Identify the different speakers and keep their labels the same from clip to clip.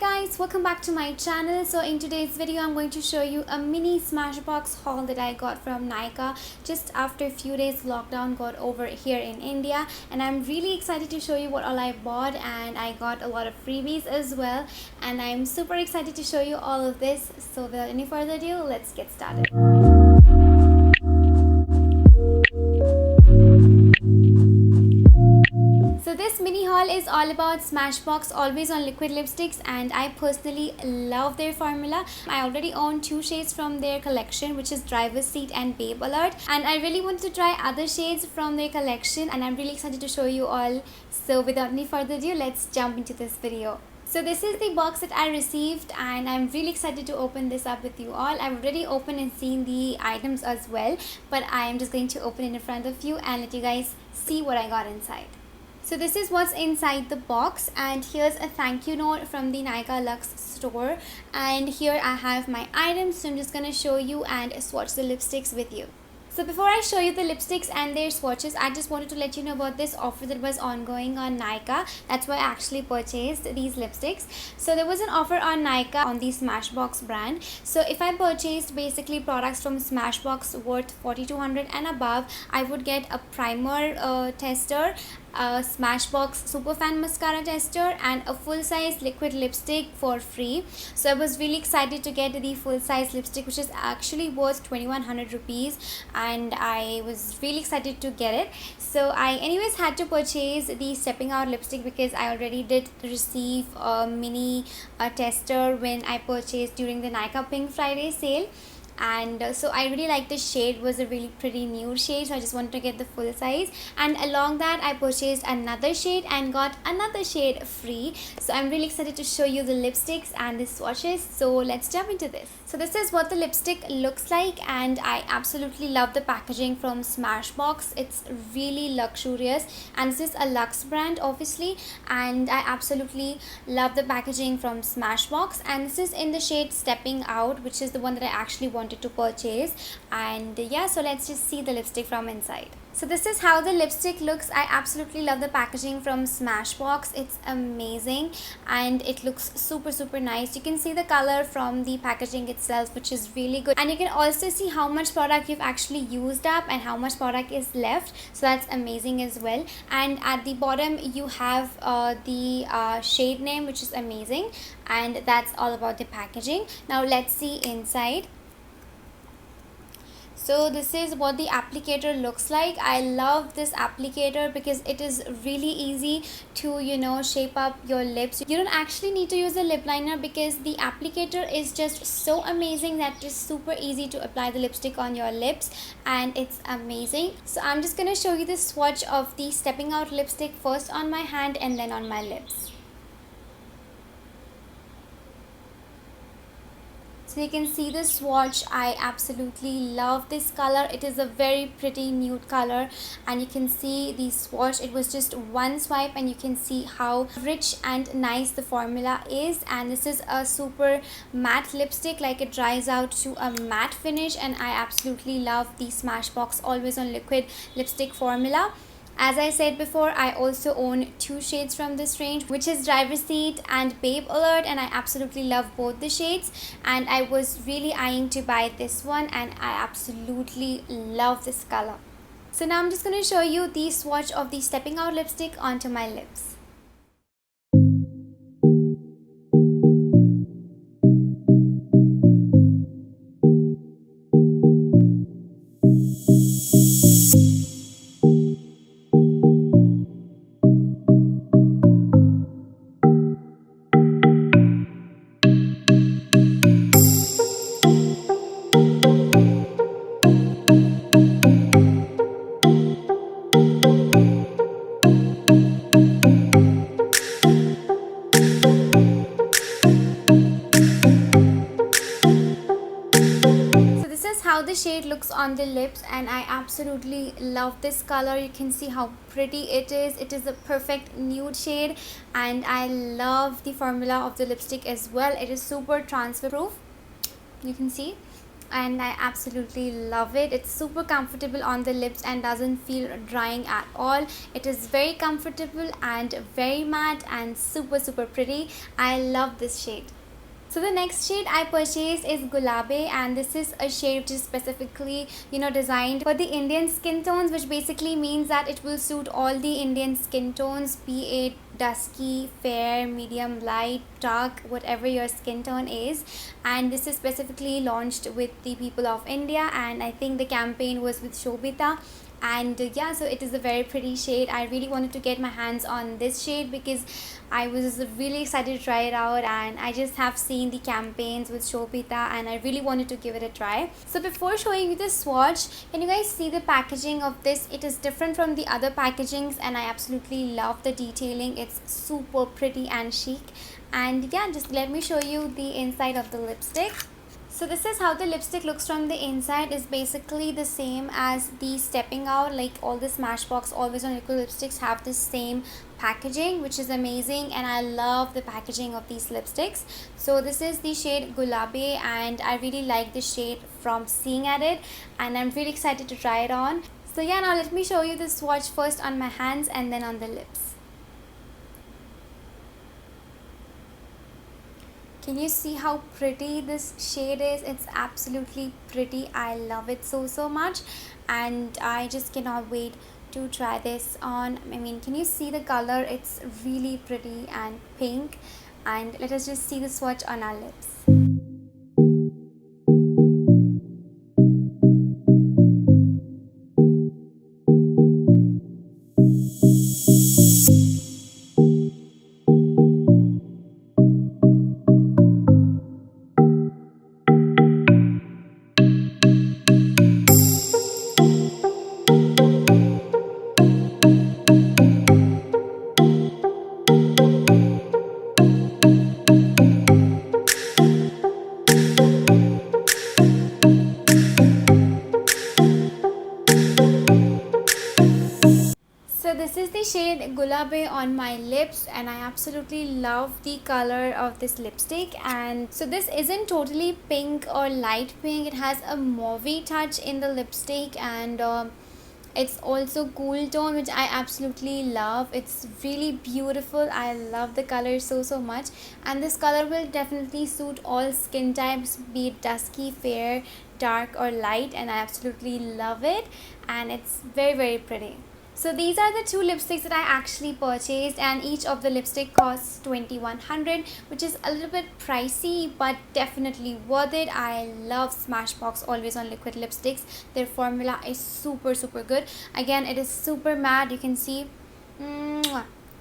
Speaker 1: guys, welcome back to my channel. So in today's video I'm going to show you a mini Smashbox haul that I got from Nykaa just after a few days lockdown got over here in India, and I'm really excited to show you what all I bought, and I got a lot of freebies as well, and I'm super excited to show you all of this. So without any further ado, let's get started. So this mini haul is all about Smashbox Always on liquid lipsticks, and I personally love their formula. I already own two shades from their collection, which is Driver's Seat and Babe Alert, and I really want to try other shades from their collection, and I'm really excited to show you all. So without any further ado, let's jump into this video. So this is the box that I received, and I'm really excited to open this up with you all. I've already opened and seen the items as well, but I am just going to open it in front of you and let you guys see what I got inside. So this is what's inside the box, and here's a thank you note from the Nykaa Luxe store, and here I have my items, so I'm just gonna show you and swatch the lipsticks with you. So before I show you the lipsticks and their swatches, I just wanted to let you know about this offer that was ongoing on Nykaa. That's why I actually purchased these lipsticks. So there was an offer on Nykaa on the Smashbox brand. So if I purchased basically products from Smashbox worth 4,200 and above, I would get a primer tester, a Smashbox Superfan mascara tester, and a full-size liquid lipstick for free. So I was really excited to get the full-size lipstick, which is actually worth 2,100 rupees, and I was really excited to get it. So I anyways had to purchase the Stepping Out lipstick because I already did receive a mini tester when I purchased during the Nykaa Pink Friday sale. And so I really liked the shade. It was a really pretty nude shade, so I just wanted to get the full size, and along that I purchased another shade and got another shade free. So I'm really excited to show you the lipsticks and the swatches, so let's jump into this. So this is what the lipstick looks like, and I absolutely love the packaging from Smashbox. It's really luxurious, and this is a luxe brand obviously, and I absolutely love the packaging from Smashbox. And this is in the shade Stepping Out, which is the one that I actually wanted to purchase. And yeah, so let's just see the lipstick from inside. So this is how the lipstick looks. I absolutely love the packaging from Smashbox. It's amazing, and it looks super nice. You can see the color from the packaging itself, which is really good, and you can also see how much product you've actually used up and how much product is left, so that's amazing as well. And at the bottom you have the shade name, which is amazing, and that's all about the packaging. Now let's see inside. So this is what the applicator looks like. I love this applicator because it is really easy to shape up your lips. You don't actually need to use a lip liner because the applicator is just so amazing that it is super easy to apply the lipstick on your lips, and it's amazing. So I'm just gonna show you the swatch of the Stepping Out lipstick first on my hand and then on my lips. So you can see the swatch. I absolutely love this color. It is a very pretty nude color, and you can see the swatch. It was just one swipe and you can see how rich and nice the formula is. And this is a super matte lipstick, like it dries out to a matte finish, and I absolutely love the Smashbox Always on liquid lipstick formula. As I said before, I also own two shades from this range, which is Driver's Seat and Babe Alert, and I absolutely love both the shades, and I was really eyeing to buy this one, and I absolutely love this color. So now I'm just going to show you the swatch of the Stepping Out lipstick onto my lips. How the shade looks on the lips, and I absolutely love this color. You can see how pretty it is. It is a perfect nude shade, and I love the formula of the lipstick as well. It is super transfer proof, you can see, and I absolutely love it. It's super comfortable on the lips and doesn't feel drying at all. It is very comfortable and very matte and super pretty. I love this shade. So the next shade I purchased is Gula-BAE, and this is a shade which is specifically designed for the Indian skin tones, which basically means that it will suit all the Indian skin tones, be it dusky, fair, medium, light, dark, whatever your skin tone is. And this is specifically launched with the people of India, and I think the campaign was with Shobita. And yeah, so it is a very pretty shade. I really wanted to get my hands on this shade because I was really excited to try it out, and I just have seen the campaigns with Shobita and I really wanted to give it a try. So before showing you the swatch, can you guys see the packaging of this? It is different from the other packagings and I absolutely love the detailing. It's super pretty and chic. And yeah, just let me show you the inside of the lipstick. So this is how the lipstick looks from the inside. Is basically the same as the Stepping Out, like all the Smashbox Always on liquid lipsticks have the same packaging, which is amazing, and I love the packaging of these lipsticks. So this is the shade Gulabi, and I really like the shade from seeing at it, and I'm really excited to try it on. So yeah, now let me show you the swatch first on my hands and then on the lips. Can you see how pretty this shade is? It's absolutely pretty. I love it so much, and I just cannot wait to try this on. I mean, can you see the color? It's really pretty and pink. And let us just see the swatch on our lips. So this is the shade Gula-BAE on my lips, and I absolutely love the color of this lipstick. And so this isn't totally pink or light pink. It has a mauvey touch in the lipstick, and it's also cool tone, which I absolutely love. It's really beautiful. I love the color so much, and this color will definitely suit all skin types, be it dusky, fair, dark or light, and I absolutely love it, and it's very pretty. So these are the two lipsticks that I actually purchased, and each of the lipstick costs 2100, which is a little bit pricey but definitely worth it. I love Smashbox Always on liquid lipsticks. Their formula is super good. Again, it is super matte. You can see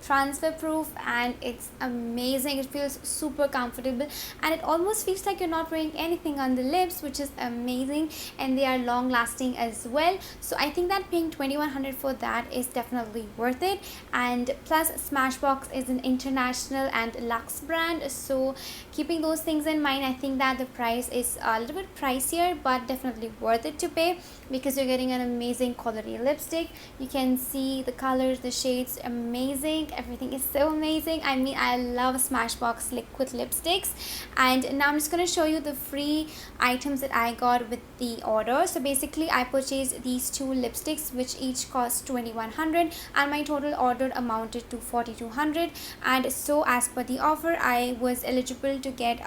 Speaker 1: transfer proof, and it's amazing. It feels super comfortable, and it almost feels like you're not wearing anything on the lips, which is amazing, and they are long lasting as well. So I think that paying 2100 for that is definitely worth it. And plus, Smashbox is an international and luxe brand, so keeping those things in mind, I think that the price is a little bit pricier but definitely worth it to pay, because you're getting an amazing quality lipstick. You can see the colors, the shades, amazing. Everything is so amazing. I mean, I love Smashbox liquid lipsticks. And now I'm just going to show you the free items that I got with the order. So basically, I purchased these two lipsticks, which each cost 2100, and my total order amounted to 4200. And so as per the offer, I was eligible to get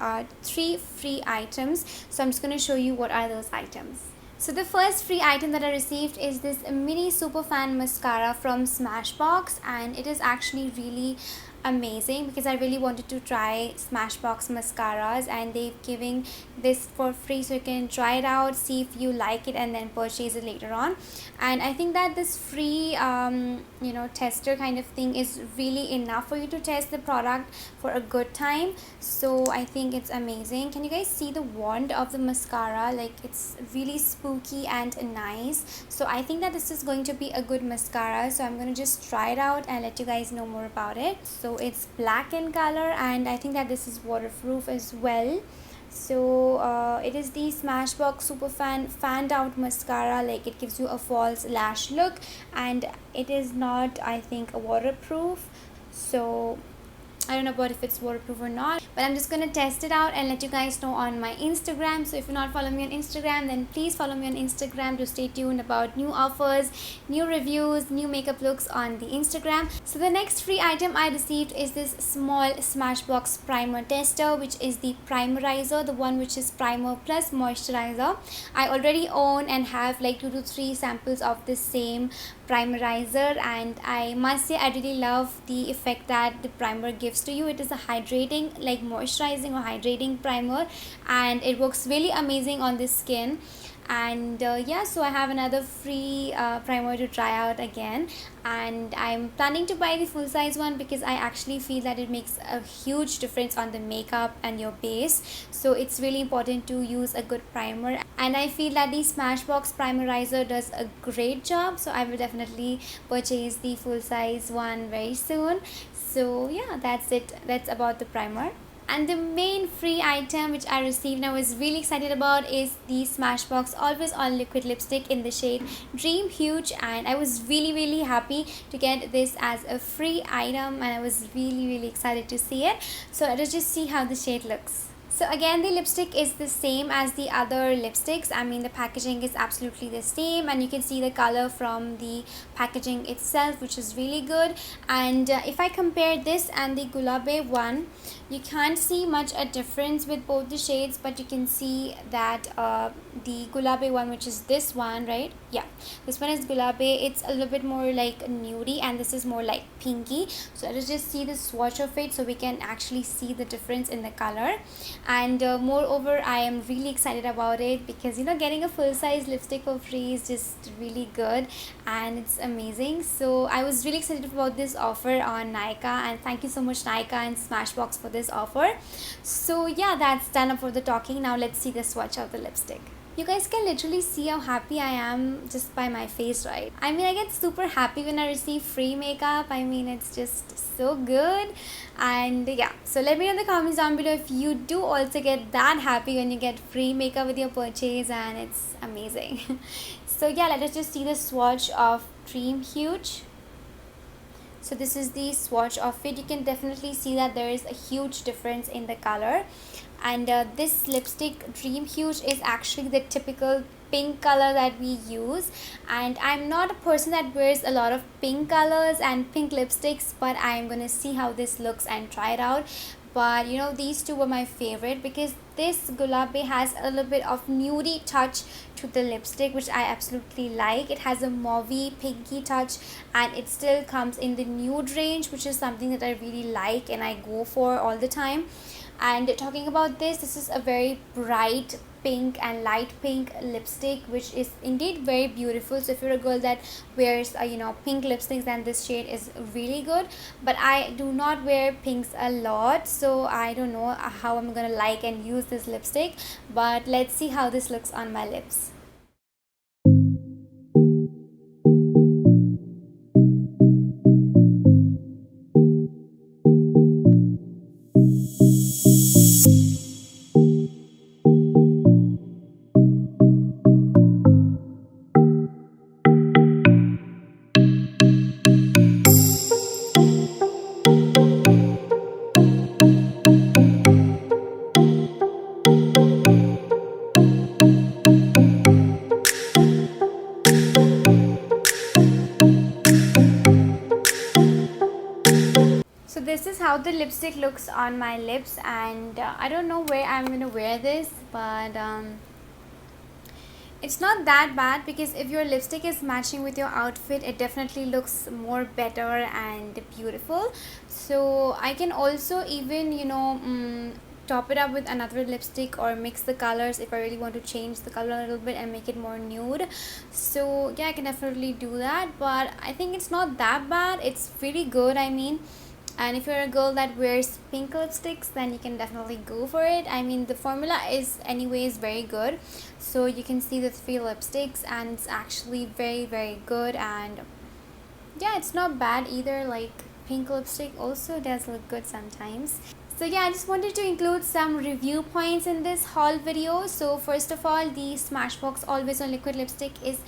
Speaker 1: 3 free items. So I'm just going to show you what are those items. So the first free item that I received is this mini superfan mascara from Smashbox, and it is actually really amazing because I really wanted to try Smashbox mascaras, and they're giving this for free, so you can try it out, see if you like it, and then purchase it later on. And I think that this free tester kind of thing is really enough for you to test the product for a good time. So I think it's amazing. Can you guys see the wand of the mascara? Like, it's really spooky and nice. So I think that this is going to be a good mascara, so I'm going to just try it out and let you guys know more about it. So it's black in color, and I think that this is waterproof as well. So it is the Smashbox Superfan Fanned Out Mascara. Like, it gives you a false lash look, and it is not, I think, a waterproof. So I don't know about if it's waterproof or not, but I'm just gonna test it out and let you guys know on my Instagram. So if you're not following me on Instagram, then please follow me on Instagram to stay tuned about new offers, new reviews, new makeup looks on the Instagram. So the next free item I received is this small Smashbox primer tester, which is the Primerizer, the one which is primer plus moisturizer. I already own and have like 2 to 3 samples of the same Primerizer, and I must say I really love the effect that the primer gives to you. It is a hydrating, like moisturizing or hydrating primer, and it works really amazing on the skin. And yeah, so I have another free primer to try out again, and I'm planning to buy the full size one because I actually feel that it makes a huge difference on the makeup and your base. So it's really important to use a good primer, and I feel that the Smashbox Primerizer does a great job, so I will definitely purchase the full size one very soon. So yeah, that's it. That's about the primer. And the main free item which I received and I was really excited about is the Smashbox Always on liquid lipstick in the shade Dream Huge, and I was really happy to get this as a free item, and I was really excited to see it. So let us just see how the shade looks. So again, the lipstick is the same as the other lipsticks. I mean, the packaging is absolutely the same, and you can see the color from the packaging itself, which is really good. And if I compare this and the GULA-BAE one, you can't see much a difference with both the shades, but you can see that the GULA-BAE one, which is this one, right? Yeah, this one is GULA-BAE. It's a little bit more like nudie, and this is more like pinky. So let us just see the swatch of it so we can actually see the difference in the color. And moreover, I am really excited about it because, you know, getting a full-size lipstick for free is just really good and it's amazing. So I was really excited about this offer on Nykaa, and thank you so much Nykaa and Smashbox for this offer. So yeah, that's done up for the talking. Now let's see the swatch of the lipstick. You guys can literally see how happy I am just by my face, right? I mean, I get super happy when I receive free makeup. I mean, it's just so good. And yeah, so let me know in the comments down below if you do also get that happy when you get free makeup with your purchase, and it's amazing. So yeah, let us just see the swatch of Dream Huge. So this is the swatch of it. You can definitely see that there is a huge difference in the color. And this lipstick Dream Huge is actually the typical pink color that we use, and I'm not a person that wears a lot of pink colors and pink lipsticks, but I'm gonna see how this looks and try it out. But you know, these two were my favorite because this Gulabi has a little bit of nudie touch to the lipstick, which I absolutely like. It has a mauvey pinky touch, and it still comes in the nude range, which is something that I really like and I go for all the time. And talking about this is a very bright pink and light pink lipstick, which is indeed very beautiful. So if you're a girl that wears you know, pink lipsticks, then this shade is really good. But I do not wear pinks a lot, so I don't know how I'm gonna like and use this lipstick, but let's see how this looks on my lips. So this is how the lipstick looks on my lips, and I don't know where I'm gonna wear this, but it's not that bad because if your lipstick is matching with your outfit, it definitely looks more better and beautiful. So I can also even, you know, top it up with another lipstick or mix the colors if I really want to change the color a little bit and make it more nude. So yeah, I can definitely do that, but I think it's not that bad. It's really good, I mean. And if you're a girl that wears pink lipsticks, then you can definitely go for it. I mean, the formula is anyways very good. So you can see the 3 lipsticks, and it's actually very good. And yeah, it's not bad either. Like, pink lipstick also does look good sometimes. So yeah, I just wanted to include some review points in this haul video. So first of all, the Smashbox Always on liquid lipstick is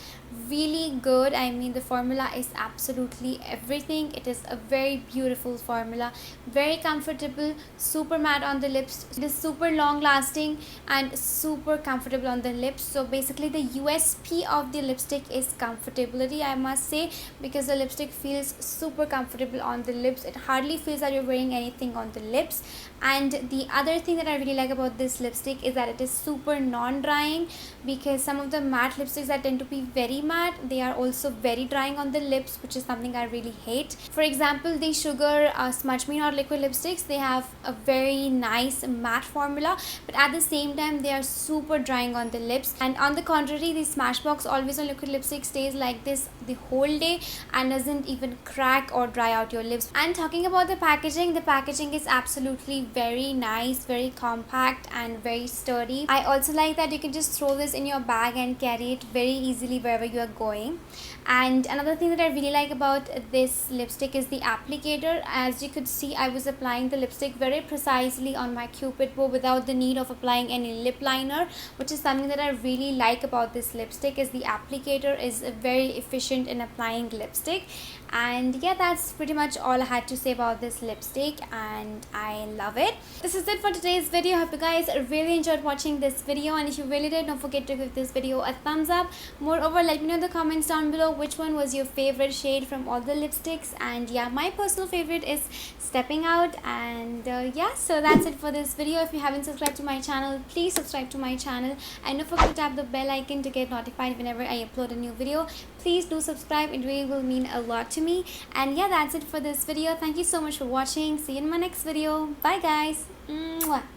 Speaker 1: really good. I mean, the formula is absolutely everything. It is a very beautiful formula, very comfortable, super matte on the lips. It is super long lasting and super comfortable on the lips. So basically the USP of the lipstick is comfortability, I must say, because the lipstick feels super comfortable on the lips. It hardly feels that you're wearing anything on the lips. And the other thing that I really like about this lipstick is that it is super non-drying, because some of the matte lipsticks that tend to be very matte, they are also very drying on the lips, which is something I really hate. For example, the Sugar Smudge Me Not Liquid lipsticks, they have a very nice matte formula, but at the same time they are super drying on the lips. And on the contrary, the Smashbox Always on Liquid lipstick stays like this the whole day and doesn't even crack or dry out your lips. And talking about the packaging is absolutely very nice, very compact and very sturdy. I also like that you can just throw this in your bag and carry it very easily wherever you are going. And another thing that I really like about this lipstick is the applicator. As you could see, I was applying the lipstick very precisely on my cupid bow without the need of applying any lip liner, which is something that I really like about this lipstick, is the applicator is very efficient in applying lipstick. And yeah, that's pretty much all I had to say about this lipstick, and I love it. This is it for today's video. I hope you guys really enjoyed watching this video, and if you really did, don't forget to give this video a thumbs up. Moreover, let me know in the comments down below which one was your favorite shade from all the lipsticks. And yeah, my personal favorite is Stepping Out. And yeah, so that's it for this video. If you haven't subscribed to my channel, please subscribe to my channel, and don't forget to tap the bell icon to get notified whenever I upload a new video. Please do subscribe, it really will mean a lot to me. And yeah, that's it for this video. Thank you so much for watching. See you in my next video. Bye guys. Mwah.